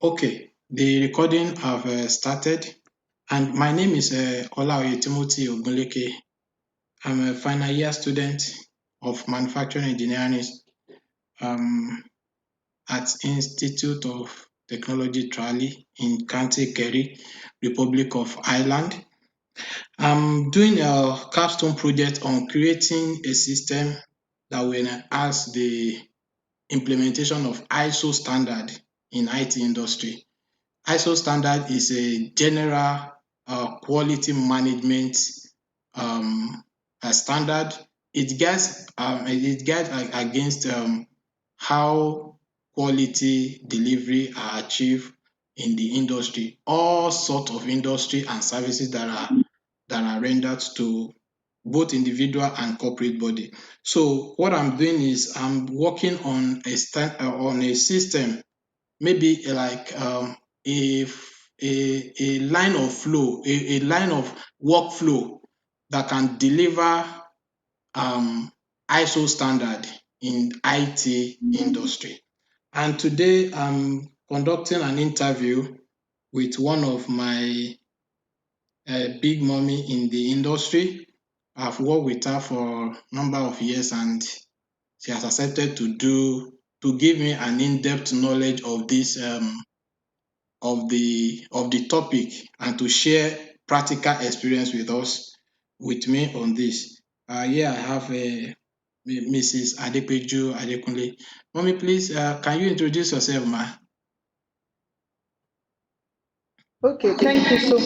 Okay, the recording have started, and my name is Olaoye Timothy Ogunleke. I'm a final year student of manufacturing engineering um, at Institute of Technology Tralee in County Kerry, Republic of Ireland. I'm doing a capstone project on creating a system that will enhance the implementation of ISO standard in IT industry. ISO standard is a general quality management standard. It guides against how quality delivery are achieved in the industry, all sorts of industry and services that are rendered to both individual and corporate body. So what I'm doing is I'm working on a system, maybe like a line of flow, a line of workflow that can deliver ISO standard in IT industry. And today I'm conducting an interview with one of my big mommy in the industry. I've worked with her for a number of years, and she has accepted to give me an in-depth knowledge of this of the topic, and to share practical experience with me on this. Here I have Mrs. Adepeju Adekunle. Mommy, please, can you introduce yourself, ma? Okay, thank you so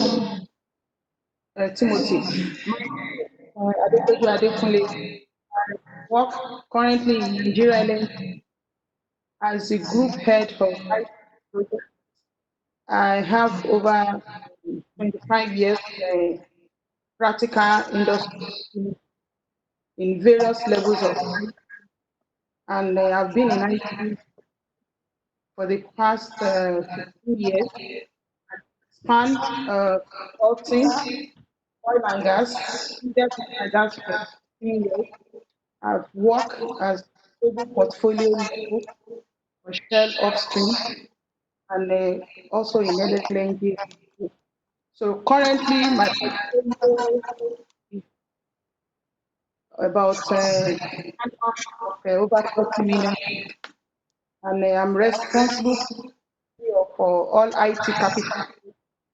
much, Timothy. My Adepeju Adekunle. I work currently in Nigeria Island as the group head for IT project. I have over 25 years practical industry in various levels of IT, and I've been in IT for the past 15 years, spanned consulting, oil and gas, in-depth oil and gas for 15 years. I've worked as global portfolio level for Shell upstream and also in LNG. So currently, my portfolio is about over 40 million, and I'm responsible for all IT capital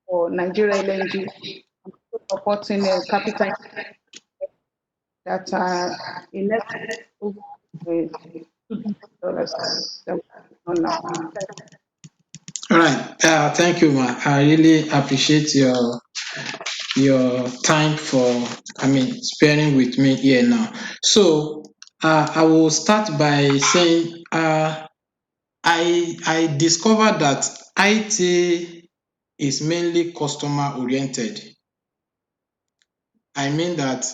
for Nigeria LNG. I'm also supporting capital that are in over $2 billion that we're on now. All right. Thank you, ma. I really appreciate your time for, sparing with me here now. So I will start by saying I discovered that IT is mainly customer oriented. I mean that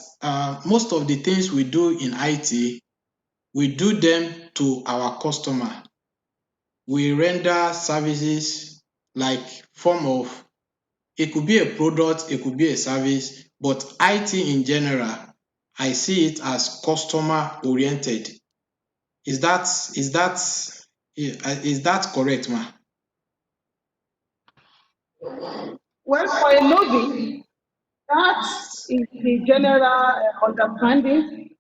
most of the things we do in IT, we do them to our customer. We render services like form of, it could be a product, it could be a service, but IT in general, I see it as customer oriented. Is that is that correct, ma? Well, for a novice, that is the general understanding.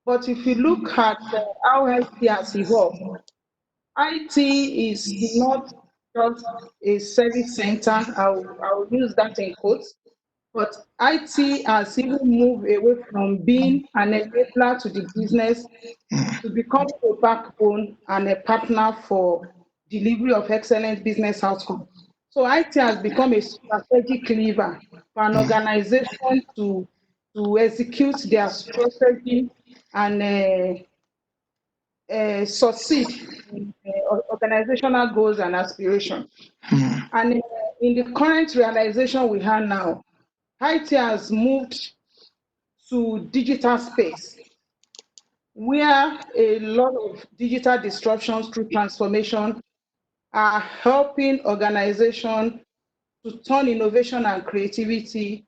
But if you look at how IT has evolved, IT is not just a service center. I'll use that in quotes. But IT has even moved away from being an enabler to the business to become a backbone and a partner for delivery of excellent business outcomes. So IT has become a strategic lever for an organization to execute their strategy and succeed in organizational goals and aspirations. And in the current realization we have now, IT has moved to digital space, where a lot of digital disruptions through transformation are helping organizations to turn innovation and creativity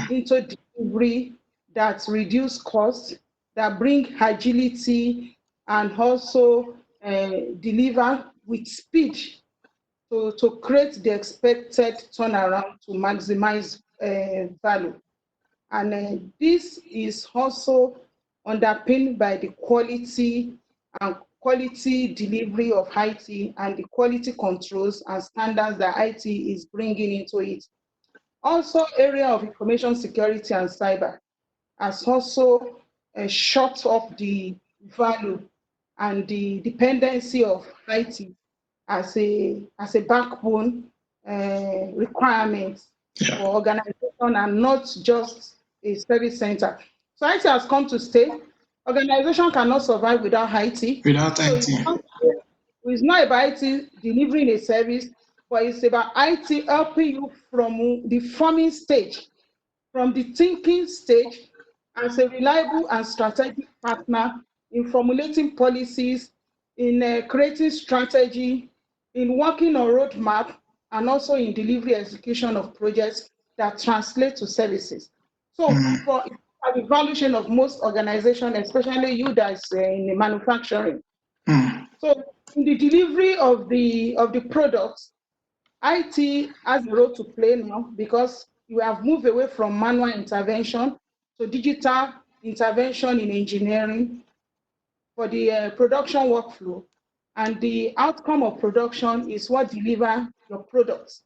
into delivery that reduce costs, that bring agility, and also deliver with speed to create the expected turnaround to maximize value. And this is also underpinned by the quality and quality delivery of IT and the quality controls and standards that IT is bringing into it. Also, area of information security and cyber has also shot up the value and the dependency of IT as a backbone requirement Yeah. for organization and not just a service center. So IT has come to stay. Organization cannot survive without IT. Without So IT. it's not about IT delivering a service, but it's about IT helping you from the forming stage, from the thinking stage, as a reliable and strategic partner in formulating policies, in creating strategy, in working on roadmap, and also in delivery execution of projects that translate to services. So Mm, for the evaluation of most organizations, especially you that's in the manufacturing. mm, So in the delivery of the products, IT has a role to play now because we have moved away from manual intervention to digital intervention in engineering for the production workflow. And the outcome of production is what delivers your products.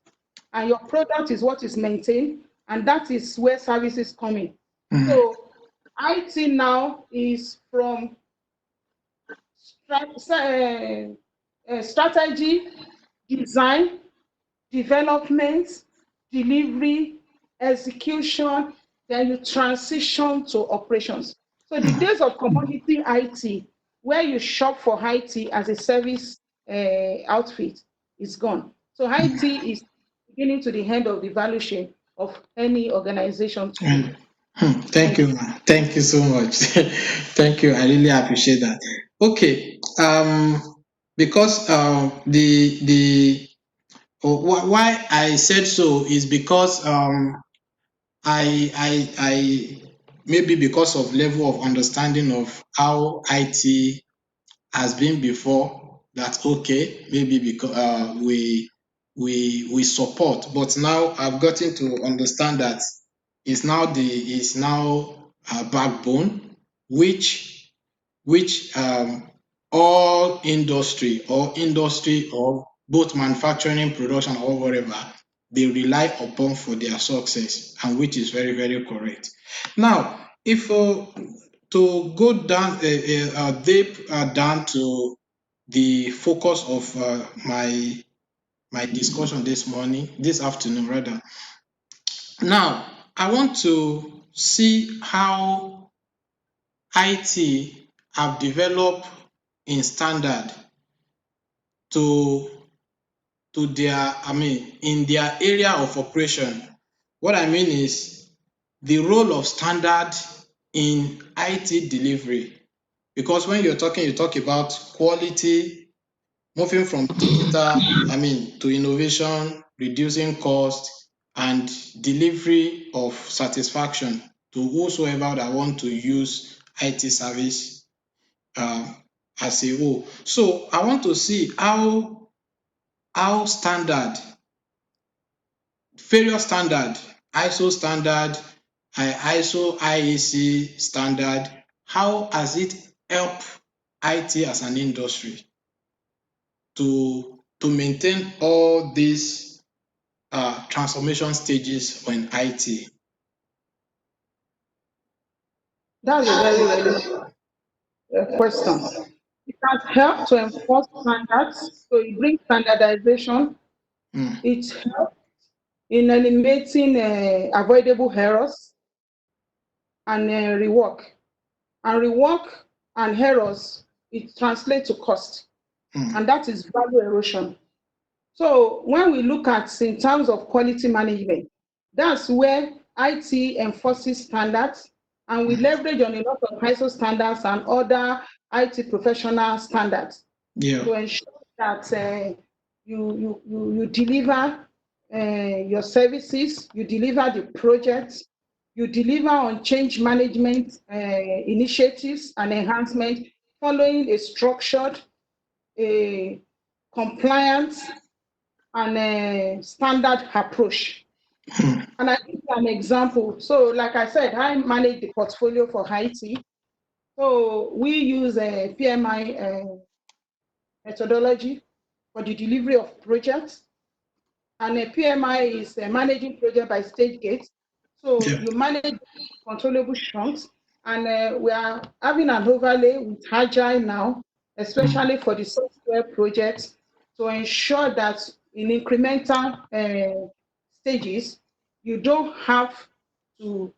And your product is what is maintained, and that is where services come in. mm, So IT now is from strategy, design, development, delivery, execution, then you transition to operations. So the days of commodity IT, where you shop for IT as a service outfit, is gone. So IT is beginning to the end of the value chain of any organization today. and thank Thank you, you. ma. Thank you so much. Thank you. I really appreciate that. Okay. Because why I said so is because I maybe because of level of understanding of how IT has been before, that okay, maybe because we support, but now I've gotten to understand that is now a backbone, which which all industry or both manufacturing, production, or whatever, they rely upon for their success, and which is very, very correct. Now, if to go down deep down to the focus of my discussion this afternoon rather. Now, I want to see how IT have developed in standard to their, I mean, in their area of operation. What I mean is the role of standard in IT delivery. Because when you're talking, you talk about quality, moving from digital, I mean, to innovation, reducing cost, and delivery of satisfaction to whosoever that want to use IT service uh, as a whole. So I want to see how standard, various standard, ISO standard, ISO IEC standard, how has it helped IT as an industry to maintain all these transformation stages on IT? That's a very relevant question. It has helped to enforce standards, so it brings standardization. Mm, It helps in eliminating avoidable errors and rework. And rework and errors, it translates to cost, mm, and that is value erosion. So when we look at in terms of quality management, that's where IT enforces standards, and we leverage on a lot of ISO standards and other IT professional standards yeah. to ensure that you deliver your services, you deliver the projects, you deliver on change management initiatives and enhancement following a structured, a compliant, and a standard approach. And I give you an example. So, like I said, I manage the portfolio for IT. So we use a PMI methodology for the delivery of projects. And a PMI is managing project by stage gate. So Yeah. you manage controllable chunks. And we are having an overlay with Agile now, especially for the software projects, to ensure that in incremental stages, you don't have to,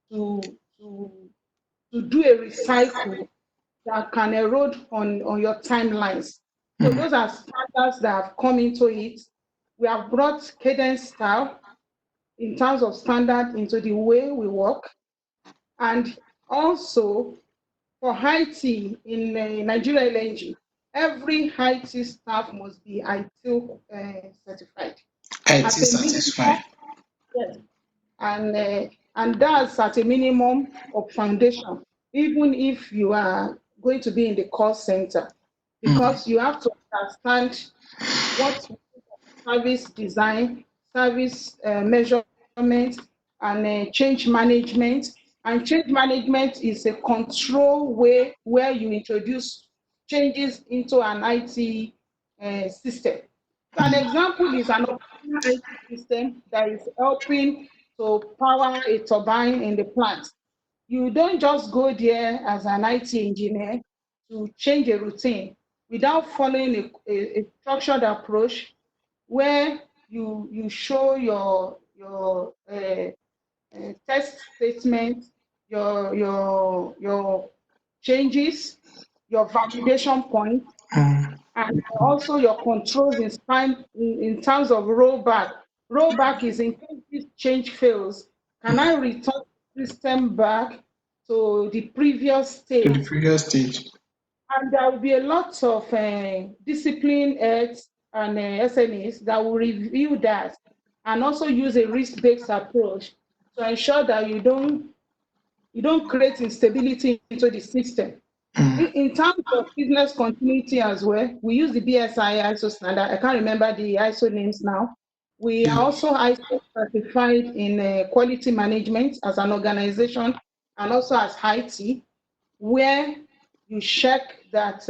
to, to, to do a recycle that can erode on your timelines. So Mm. those are standards that have come into it. We have brought cadence style in terms of standard into the way we work. And also for IT in Nigeria LNG, every IT staff must be ITIL certified. IT At a minimum, satisfied. yes, and that's at a minimum of foundation, even if you are going to be in the call center, Mm. because you have to understand what service design, service measurement, and change management. And change management is a control way where you introduce changes into an IT system. So an example is an operational IT system that is helping to power a turbine in the plant. You don't just go there as an IT engineer to change a routine without following a structured approach where you show your test statement, your changes, your validation points, Mm. and also your controls in terms of rollback. Rollback is in case this change fails, can I return the system back to the previous To the state? previous stage. And there will be a lot of discipline heads and SMEs that will review that and also use a risk-based approach to ensure that you don't create instability into the system. Mm. In terms of business continuity as well, we use the BSI ISO standard. I can't remember the ISO names now. We are Yeah. also ISO certified in quality management as an organization and also as IT, where you check that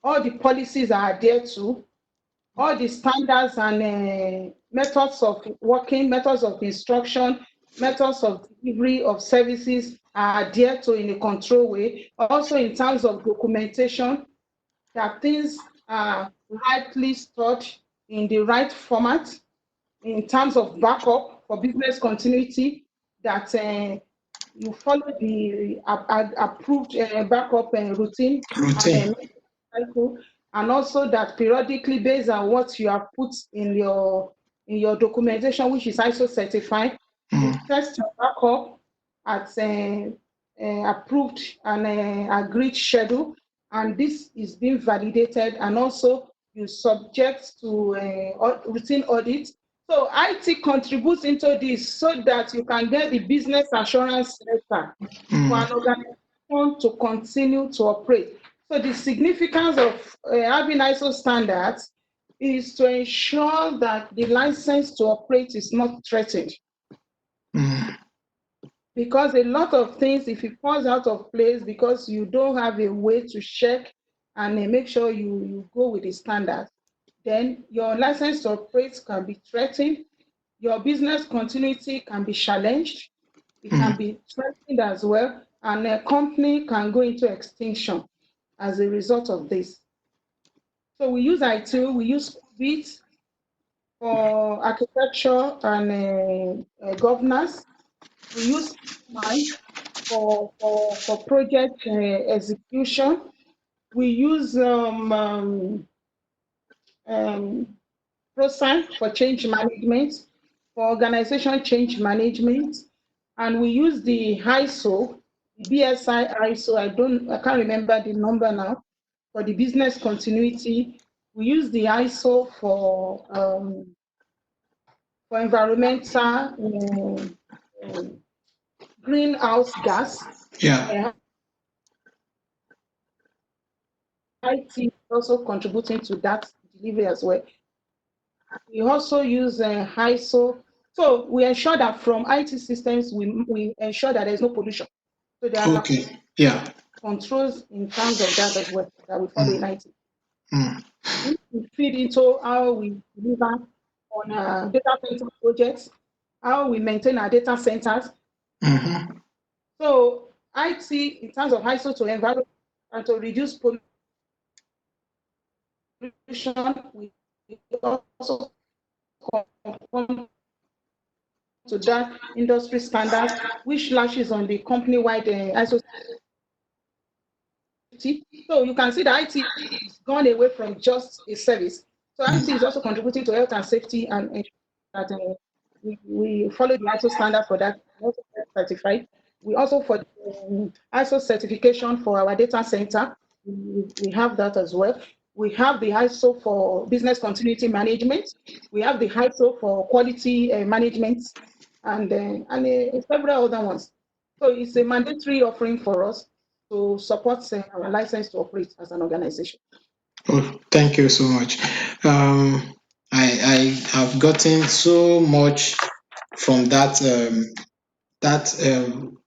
all the policies are adhered to, all the standards and methods of working, methods of instruction, methods of delivery of services are adhered to in a control way. Also, in terms of documentation, that things are rightly stored in the right format in terms of backup for business continuity, that you follow the approved backup routine and Routine. cycle, and also that periodically, based on what you have put in your documentation, which is ISO certified, you Mm. test your backup at approved and agreed schedule, and this is being validated, and also you subject to routine audit. So IT contributes into this so that you can get the business assurance letter for Mm. an organization to continue to operate. So the significance of having ISO standards is to ensure that the license to operate is not threatened. Mm. Because a lot of things, if it falls out of place because you don't have a way to check and make sure you go with the standards, then your license to operate can be threatened, your business continuity can be challenged, it can Mm. be threatened as well, and a company can go into extinction as a result of this. So we use ITIL, we use BIT for architecture and governance. We use PMI for project execution. We use um, ProSci for change management, for organization change management, and we use the ISO, the BSI ISO. I can't remember the number now. For the business continuity, we use the ISO for environmental greenhouse gas. Yeah. IT also contributing to that delivery as well. We also use ISO. So we ensure that from IT systems, we ensure that there's no pollution. So there are Okay. Yeah. controls in terms of that as well that we follow in Mm, IT. mm, We feed into how we deliver on data center projects, how we maintain our data centers. mm-hmm, So IT, in terms of ISO to environment and to reduce pollution, we also conform to that industry standards, which lashes on the company-wide ISO. So you can see that IT is gone away from just a service. So IT is mm, also contributing to health and safety and ensure that we follow the ISO standard for that, also certified. We also for ISO certification for our data center. We have that as well. We have the ISO for business continuity management. We have the ISO for quality management, and several other ones. So it's a mandatory offering for us to support our license to operate as an organization. oh, thank you so much. I have gotten so much from that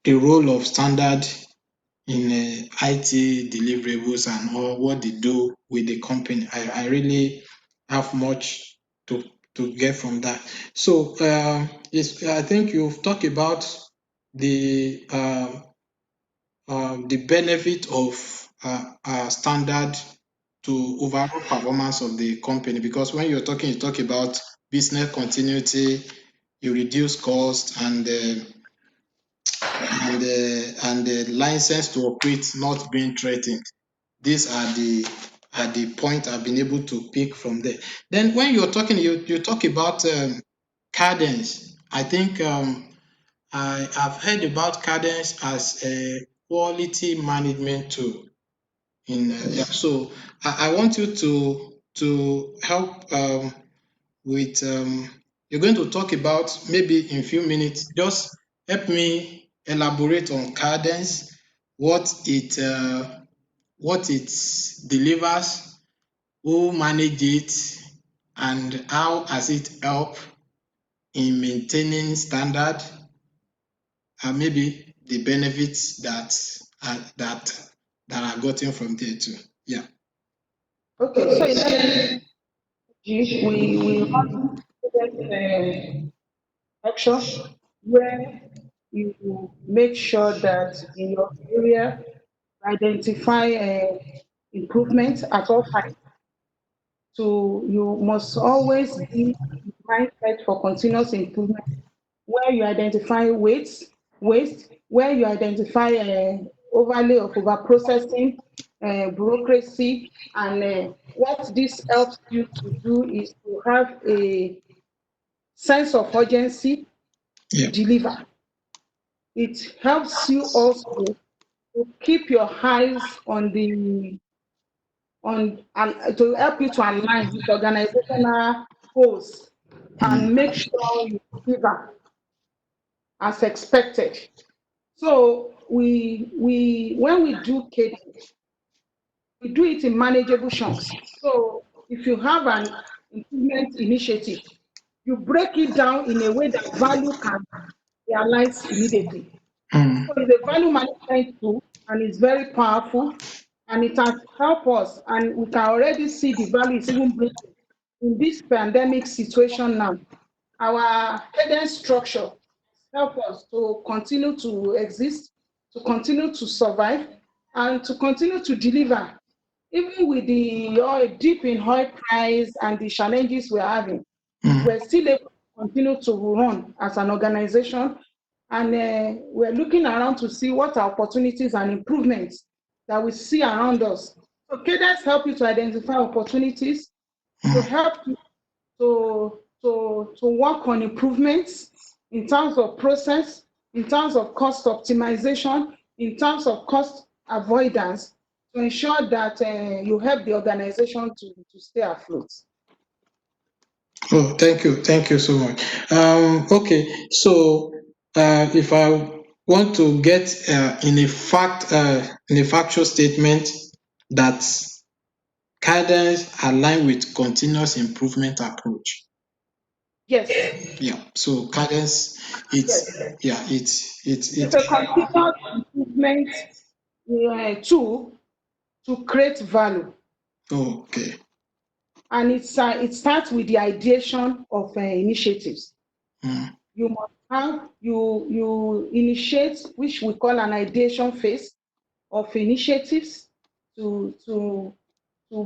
the role of standard in IT deliverables and all what they do with the company. I really have much to get from that. So I think you've talked about the benefit of standard to overall performance of the company, because when you talk about business continuity, you reduce cost, and the license to operate not being threatened. These are the point I've been able to pick from there. Then when you're talking, you talk about cadence. I think I have heard about cadence as a quality management tool. Yeah, so I want you to help with. You're going to talk about maybe in a few minutes. Just help me elaborate on cadence, what it delivers, who manage it, and how has it helped in maintaining standard, and maybe the benefits that are gotten from there too. Yeah. Okay, so in energy, we run action where you make sure that in your area identify improvement at all times. So you must always be in mindset for continuous improvement where you identify waste, where you identify overlay of over processing, bureaucracy, and what this helps you to do is to have a sense of urgency to Yeah. deliver. It helps you also to keep your eyes on the on and to help you to align with organizational goals Mm, and make sure you deliver as expected. So we when we do cadence, we do it in manageable chunks. So if you have an improvement initiative, you break it down in a way that value can be realized immediately. mm, So it's a value management tool and it's very powerful and it has helped us and we can already see the value it's even bringing in this pandemic situation now. Our cadence structure help us to continue to exist, to continue to survive, and to continue to deliver. Even with the oil, dip in oil price and the challenges we're having, we're mm. still able to continue to run as an organization. And we're looking around to see what are opportunities and improvements that we see around us. So cadence help you to identify opportunities, to help you to work on improvements in terms of process, in terms of cost optimization, in terms of cost avoidance, to ensure that you help the organization to stay afloat. Oh, thank you so much. Okay, so if I want to get in a factual statement that cadence align with continuous improvement approach. Yes, Yeah. So cadence, yes. it's It's a continuous improvement tool to create value. okay. And it starts with the ideation of initiatives. Mm, You must have you initiate, which we call an ideation phase of initiatives to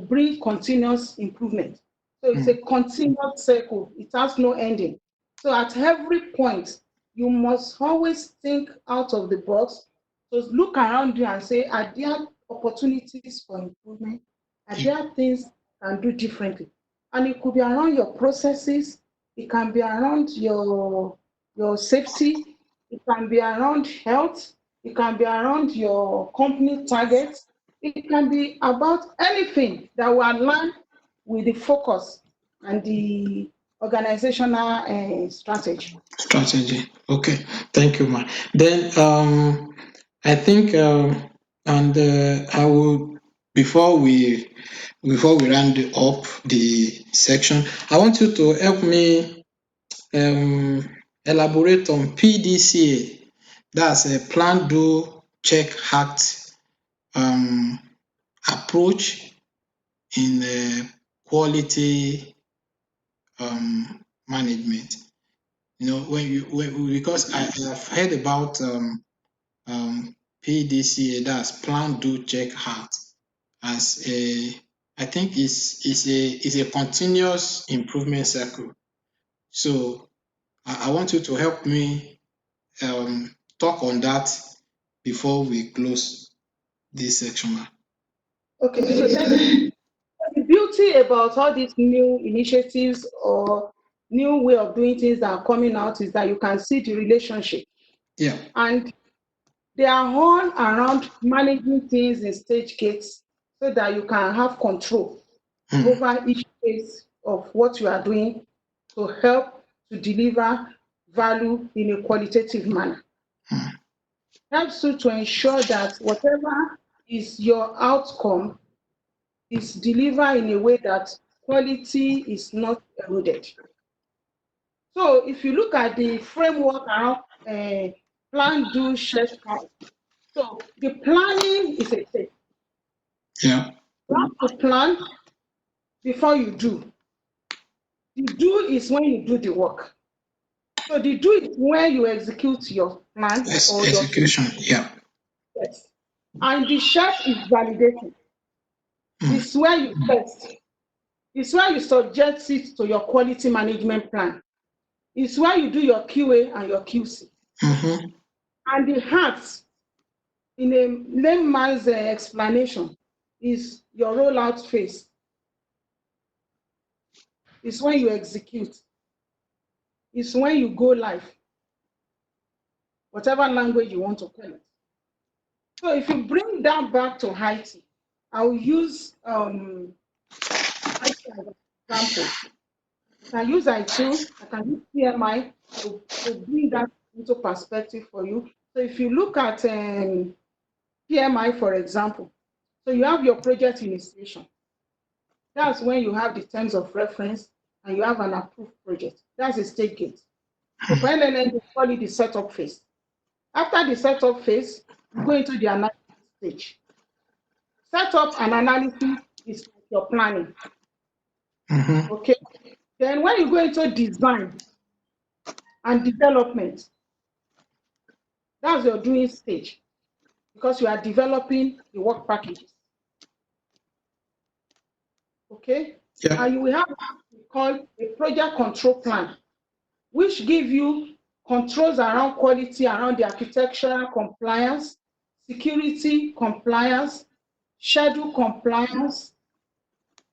bring continuous improvement. So it's a mm, continuous circle. It has no ending. So at every point, you must always think out of the box. So look around you and say, are there opportunities for improvement? Are yeah. there things I can do differently? And it could be around your processes. It can be around your safety. It can be around health. It can be around your company targets. It can be about anything that will align with the focus and the organizational strategy. Strategy. Okay. Thank you, ma. Then I think and I will before we round up the section, I want you to help me elaborate on PDCA. That's a plan, do, check, act approach in quality management. You know, because I have heard about PDCA, that's plan, do, check, act, as a I think is a continuous improvement cycle. So I want you to help me talk on that before we close this section, ma. Okay, so then the beauty about all these new initiatives or new way of doing things that are coming out is that you can see the relationship, Yeah. and they are all around managing things in stage gates so that you can have control Hmm, over each phase of what you are doing to help to deliver value in a qualitative manner. hmm, Helps you to ensure that whatever is your outcome is delivered in a way that quality is not eroded. So if you look at the framework around plan, do, share, act. So the planning is a thing. yeah. You have to plan before you do. The do is when you do the work. So the do is when you execute your plan or your Execution. Yeah. steps. And the shape is validation. Hmm, It's where you test. It's where you subject it to your quality management plan. It's where you do your QA and your QC. mm-hmm, And the heart, in a layman's explanation, is your rollout phase. It's when you execute. It's when you go live, whatever language you want to call it. So if you bring that back to IT, I'll use IT as an example. I can use ITIL, I can use PMI to bring that into perspective for you. So if you look at PMI, for example, so you have your project initiation. That's when you have the terms of reference and you have an approved project. That's a stage gate. So for NNN, they call it the setup phase. After the setup phase, you go into the analysis stage. Setup and analysis is like your planning. mm-hmm. Okay. Then when you go into design and development, that's your doing stage because you are developing the work packages. Okay. Yeah. And you will have what we call a project control plan, which give you controls around quality, around the architectural compliance, security compliance, schedule compliance,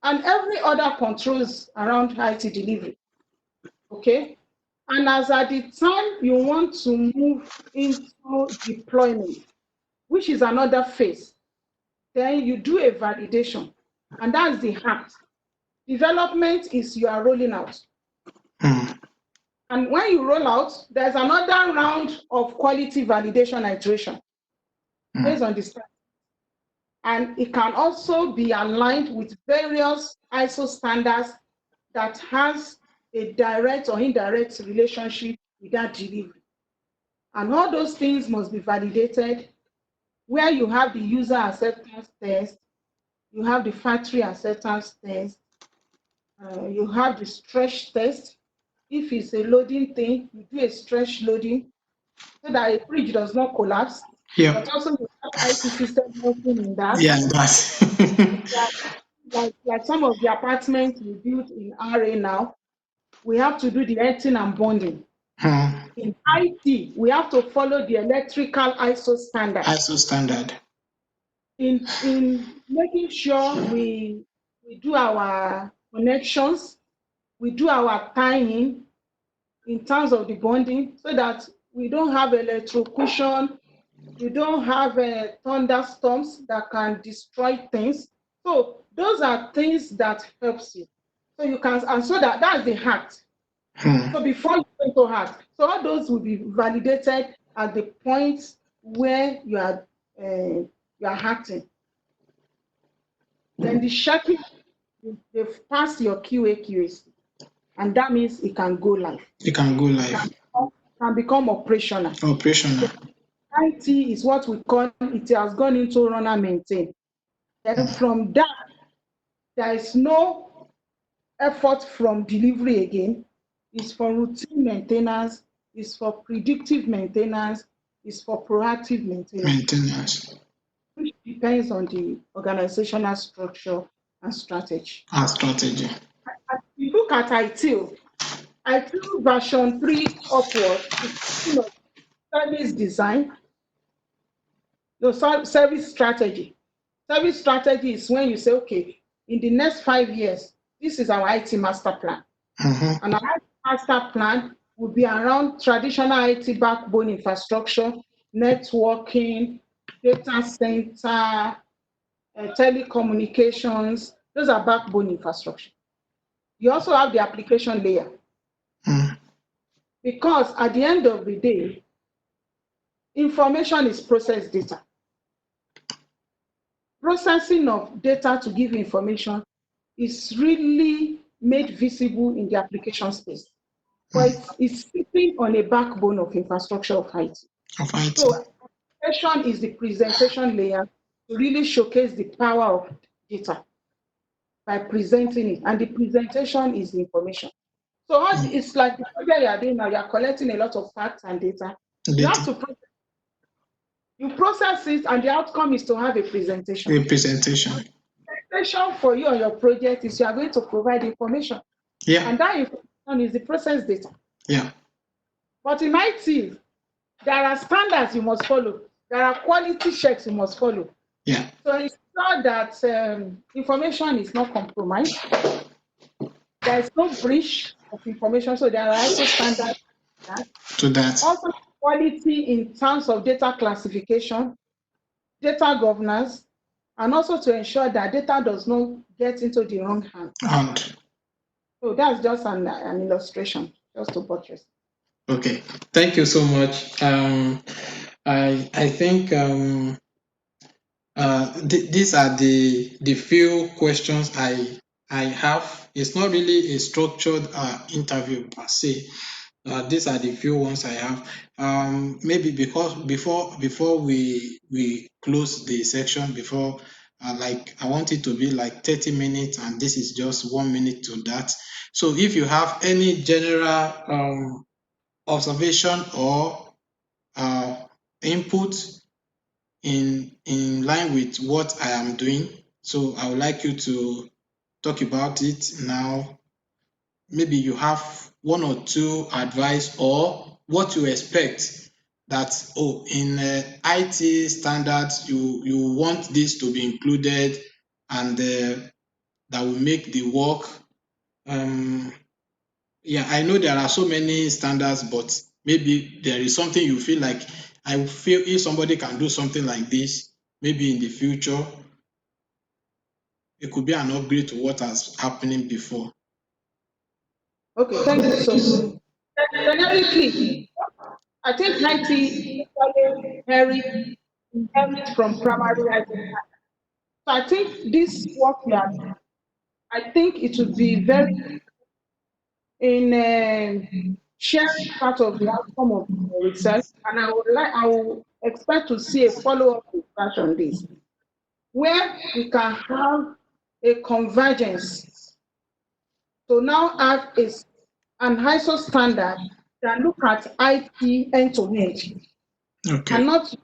and every other controls around IT delivery. Okay. And as at the time you want to move into deployment, which is another phase, then you do a validation, and that's the heart. Development is you are rolling out. Hmm, And when you roll out, there's another round of quality validation iteration hmm, based on the standard. And it can also be aligned with various ISO standards that has a direct or indirect relationship with that delivery. And all those things must be validated where you have the user acceptance test, you have the factory acceptance test, you have the stretch test. If it's a loading thing, you do a stretch loading so that a fridge does not collapse, Yeah. but also you have IT system working in that. Yeah, that. Like, like some of the apartments we built in RA now, we have to do the earthing and bonding. Hmm. In IT, we have to follow the electrical ISO standard. ISO standard. In making sure we do our connections, we do our tying in terms of the bonding so that we don't have electrocution, we don't have thunderstorms that can destroy things. So those are things that helps you. So you can, and so that's the heart. Hmm. So before you go into heart, so all those will be validated at the point where you are hearting. Then the checking, they've passed your QA/QC, and that means it can go live. You can go It live. can become operational. Operational. IT is what we call it has gone into run and maintain. Then from that, there is no effort from delivery again. It's for routine maintenance, it's for predictive maintenance, it's for proactive maintenance, Maintenance. which depends on the organizational structure and strategy. And strategy. And if you look at ITIL version 3 upward is talking of service design, your service strategy. Service strategy is when you say, okay, in the next 5 years, this is our IT master plan. Mm-hmm. And our IT master plan will be around traditional IT backbone infrastructure, networking, data center, telecommunications. Those are backbone infrastructure. You also have the application layer Mm. because at the end of the day, information is processed data. Processing of data to give information is really made visible in the application space, but it's sitting on a backbone of infrastructure of IT. Of IT. So application is the presentation layer to really showcase the power of data by presenting it, and the presentation is the information. So it's like the project you are doing now, you are collecting a lot of facts and data. You have Data. to you process it, and the outcome is to have a presentation. Representation. Presentation for you on your project is you are going to provide information, Yeah. and that information is the process data. Yeah. But in IT, there are standards you must follow. There are quality checks you must follow. Yeah. So ensure that information is not compromised. There is no breach of information. So there are ISO standards. That. To that. Also, quality in terms of data classification, data governance, and also to ensure that data does not get into the wrong hand. And So that's just an illustration, just to buttress. okay. Thank you so much. I think these are the few questions I have. It's not really a structured interview per se. These are the few ones I have. Maybe because before we close the section, before like I want it to be like 30 minutes, and this is just 1 minute to that. So if you have any general observation or input in line with what I am doing, so I would like you to talk about it now. Maybe you have one or two advice or what you expect that, oh, in IT standards you want this to be included, and that will make the work. um yeah, I know there are so many standards, but maybe there is something you feel like, I feel if somebody can do something like this, maybe in the future it could be an upgrade to what has happening before. Okay, thank you so much. Generically, I think IT inherit from primary IT. So I think this work we are doing, I think it would be very in sharing part of the outcome of the research, and I will expect to see a follow-up research on this, where we can have a convergence to now have an ISO standard that look at IT end to end, Okay. and not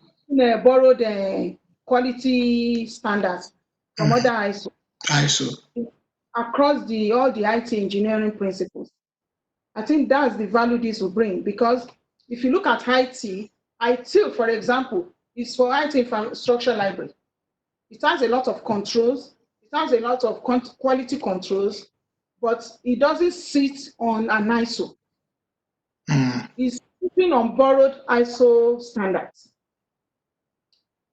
borrowed quality standards from other ISO ISO. across all the IT engineering principles. I think that's the value this will bring, because if you look at IT, for example, is for IT infrastructure library. It has a lot of controls, it has a lot of quality controls, but it doesn't sit on an ISO. It's sitting on borrowed ISO standards.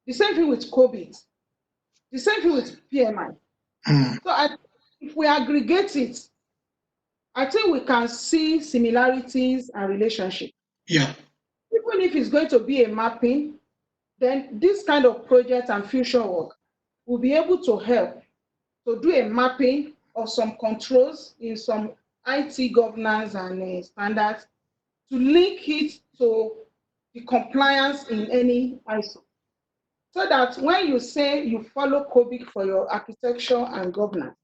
The same thing with COVID, the same thing with PMI. So if we aggregate it, I think we can see similarities and relationships. Yeah. Even if it's going to be a mapping, then this kind of project and future work will be able to help to do a mapping of some controls in some IT governance and standards, to link it to the compliance in any ISO. So that when you say you follow COBIC for your architecture and governance,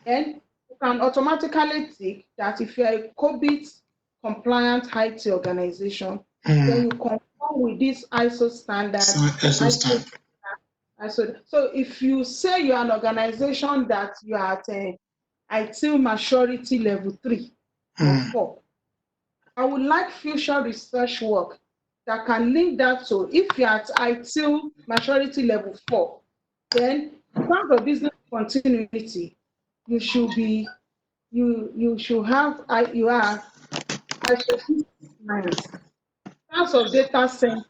then you can automatically tick that if you're a COBIT compliant IT organization, then you conform with this ISO standard. ISO standard. So if you say you're an organization that you are at a IT maturity level 3 or 4, I would like future research work that can link that to, if you're at IT maturity level 4, then in terms of business continuity, you should be you should have ISO compliance. In terms of data center,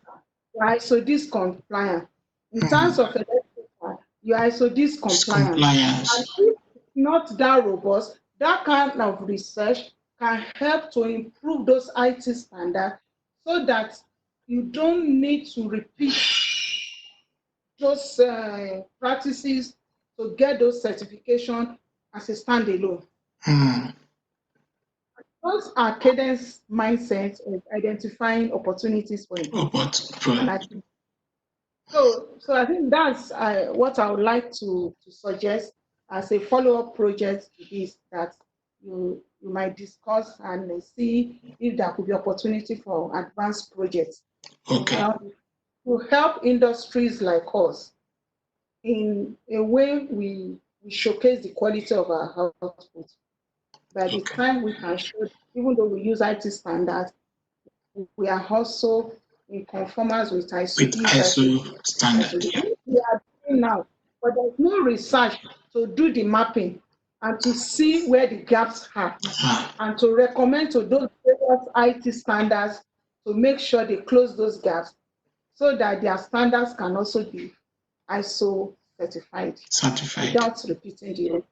you are ISO this compliant. In terms of electrical, you are ISO this compliant. And if it's not that robust, that kind of research can help to improve those IT standards, so that you don't need to repeat those practices to get those certifications as a standalone. Those are cadence mindsets of identifying opportunities for improvement. So I think that's what I would like to suggest as a follow-up project to this, that you might discuss and see if there could be opportunity for advanced projects. To help industries like us in a way we showcase the quality of our output. By the time we can show, even though we use IT standards, we are also in conformance with ISO standard. We are doing now, but there's no research to do the mapping and to see where the gaps are, and to recommend to those IT standards to make sure they close those gaps, so that their standards can also be ISO certified. Without repeating the.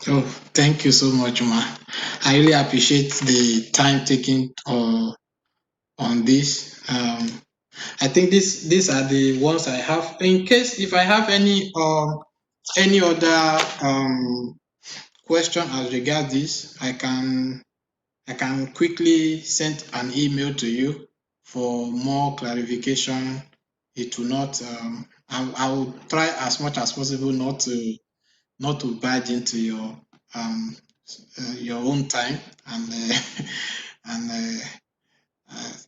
Oh, thank you so much, Ma. I really appreciate the time taken on this. I think these are the ones I have. In case if I have any other question as regards this, I can quickly send an email to you for more clarification. It will not. I will try as much as possible not to barge into your own time, and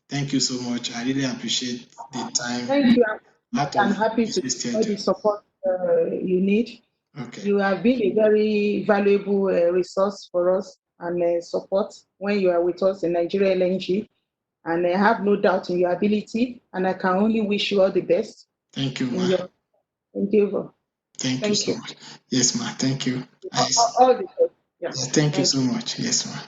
thank you so much. I really appreciate the time. Thank you. I'm happy to all the support you need. Okay. You have been a very valuable resource for us and support when you are with us in Nigeria LNG. And I have no doubt in your ability, and I can only wish you all the best. Thank you, Ma. In your endeavor. Thank you so much. Yes, Ma. Thank you. All the best. Yeah. Thank you so much. Yes, Ma.